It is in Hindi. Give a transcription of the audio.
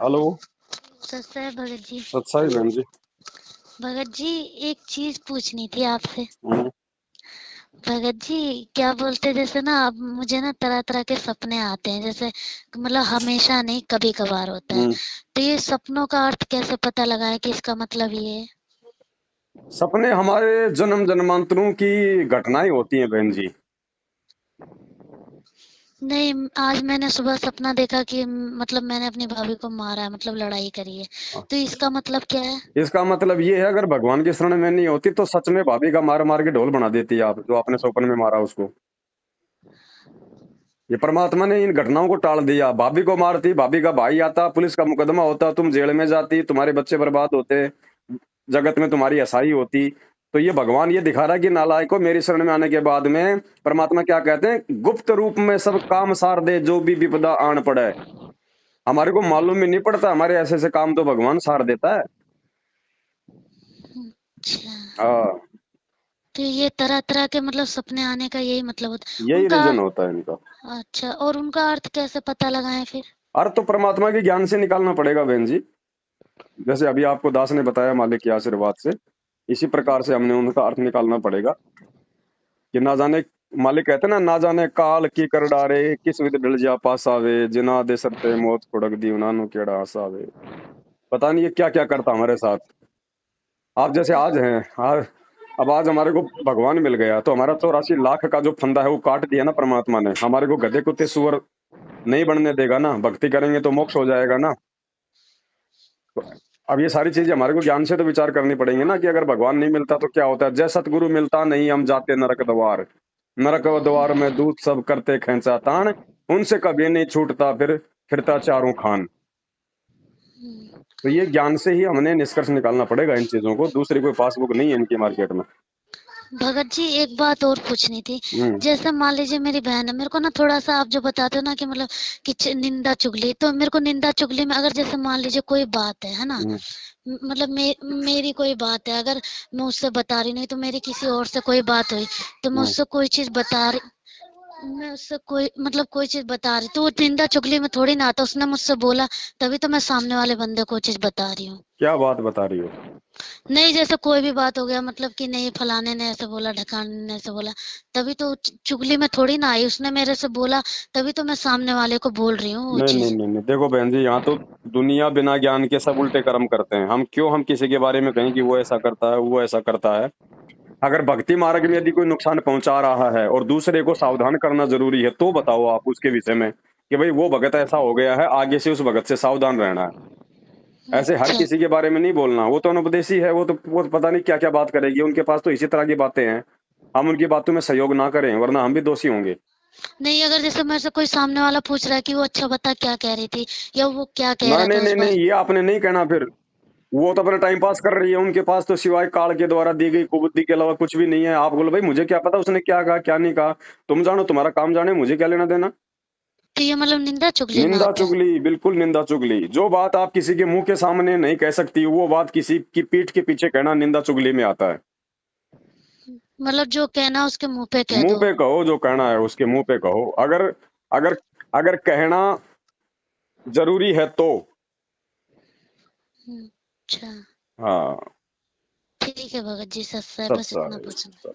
हेलो। सस्ता है भगत जी। अच्छा ही बहन जी। भगत जी, एक चीज पूछनी थी आपसे। हम्म। भगत जी, क्या बोलते, जैसे ना अब मुझे ना तरह तरह के सपने आते हैं, जैसे मतलब हमेशा नहीं, कभी कभार होता है। हम्म। तो ये सपनों का अर्थ कैसे पता लगाए कि इसका मतलब ये है? सपने हमारे जन्म जन्मांतरों की घटनाएं होती हैं बहन जी। नहीं, आज मैंने सुबह सपना देखा कि मतलब मैंने अपनी भाभी को मारा है, मतलब लड़ाई करी है। तो इसका मतलब क्या है? इसका मतलब ये है, अगर भगवान की शरण में नहीं होती तो सच में भाभी का मार मार के ढोल बना देती है, आप जो आपने स्वप्न में मारा उसको। ये परमात्मा ने इन घटनाओं को टाल दिया। भाभी को मारती, भाभी का भाई आता, पुलिस का मुकदमा होता, तुम जेल में जाती, तुम्हारे बच्चे बर्बाद होते, जगत में तुम्हारी असाई होती। तो ये भगवान ये दिखा रहा है कि नालायकों, मेरी शरण में आने के बाद में परमात्मा क्या कहते हैं, गुप्त रूप में सब काम सार दे, जो भी विपदा आन पड़े। हमारे को मालूम ही नहीं पड़ता, हमारे ऐसे ऐसे काम तो भगवान सार देता है। अच्छा। हाँ, तो ये तरह तरह के मतलब सपने आने का यही मतलब होता है यही उनका? रीजन होता है इनका। अच्छा, और उनका अर्थ कैसे पता लगाएं फिर? अर्थ तो परमात्मा के ज्ञान से निकालना पड़ेगा बहन जी। जैसे अभी आपको दास ने बताया मालिक के आशीर्वाद से, इसी प्रकार से हमने उनका अर्थ निकालना पड़ेगा कि ना जाने, मालिक कहते हैं ना जाने काल की कर डारे, किस विध ढल जा पास आवे, जिना दे सरते मौत खुड़क दी उनानो केड़ा आसावे। पता नहीं ये क्या क्या करता हमारे साथ। आप जैसे आज हैं, आज अब आज हमारे को भगवान मिल गया तो हमारा 84 लाख का जो फंदा है वो काट दिया ना परमात्मा ने। हमारे को गधे कुत्ते सुअर नहीं बनने देगा ना, भक्ति करेंगे तो मोक्ष हो जाएगा ना। तो अब ये सारी चीजें हमारे को ज्ञान से तो विचार करनी पड़ेंगी ना, कि अगर भगवान नहीं मिलता तो क्या होता है। जय सतगुरु मिलता नहीं, हम जाते नरक द्वार, नरक द्वार में दूत सब करते खेचा तान, उनसे कभी नहीं छूटता फिर फिरता चारों खान। हम्म। तो ये ज्ञान से ही हमने निष्कर्ष निकालना पड़ेगा इन चीजों को, दूसरी कोई पासबुक नहीं है इनकी मार्केट में। भगत जी, एक बात और पूछनी थी। हम्म। जैसे मान लीजिए मेरी बहन है, मेरे को ना थोड़ा सा आप जो बताते हो ना कि मतलब कि निंदा चुगली, तो मेरे को निंदा चुगली में अगर जैसे मान लीजिए कोई बात है ना, हम्म। मतलब मेरी कोई बात है, अगर मैं उससे बता रही नहीं, तो मेरी किसी और से कोई बात हुई, तो मैं हम्म। उससे कोई चीज बता रही, मैं उससे कोई मतलब कोई चीज बता रही, तो वो निंदा चुगली में थोड़ी ना आता। उसने मुझसे बोला, तभी तो मैं सामने वाले बंदे को चीज बता रही हूँ। क्या बात बता रही हो। नहीं, जैसे कोई भी बात हो गया, मतलब कि नहीं फलाने ने ऐसे बोला, ढकाने ने ऐसे बोला, तभी तो चुगली में थोड़ी ना आई। उसने मेरे से बोला, तभी तो मैं सामने वाले को बोल रही हूँ वो नहीं नहीं चीज। नहीं नहीं, देखो बहन जी, यहाँ तो दुनिया बिना ज्ञान के सब उल्टे कर्म करते हैं। हम किसी के बारे में कहें कि वो ऐसा करता है, वो ऐसा करता है। अगर भक्ति मार्ग में यदि कोई नुकसान पहुंचा रहा है और दूसरे को सावधान करना जरूरी है, तो बताओ आप उसके विषय में कि भाई वो भगत ऐसा हो गया है, आगे से उस भगत से सावधान रहना है। ऐसे हर अच्छा। किसी के बारे में नहीं बोलना, वो तो अनुपदेशी है, वो तो पता नहीं क्या क्या बात करेगी, उनके पास तो इसी तरह की बातें हैं। हम उनकी बातों में सहयोग ना करें, वरना हम भी दोषी होंगे। नहीं, अगर जैसे मेरे से कोई सामने वाला पूछ रहा है कि वो अच्छा बता क्या कह रही थी, या वो क्या कह नहीं रहा नहीं था उस नहीं बार। नहीं, ये आपने नहीं कहना फिर। वो तो अपना टाइम पास कर रही है, उनके पास तो सिवाय काल के द्वारा दी गई कुबुद्धि के अलावा कुछ भी नहीं है। आप बोलो भाई मुझे क्या पता उसने क्या कहा क्या नहीं कहा, तुम जानो, तुम्हारा काम जाने, मुझे क्या लेना देना। तो ये मतलब निंदा चुगली में निंदा आता है? चुगली, बिल्कुल निंदा चुगली। जो बात आप किसी के मुंह के सामने नहीं कह सकती, वो बात किसी की पीठ के पीछे कहना निंदा चुगली में आता है। मतलब जो कहना उसके मुंह पे कह मुंह दो। पे कहो, जो कहना है उसके मुंह पे कहो। अगर अगर अगर कहना जरूरी है तो। अच्छा। हाँ। ठीक है भगत जी, सच है, बस इतना सत्संग। पूछना।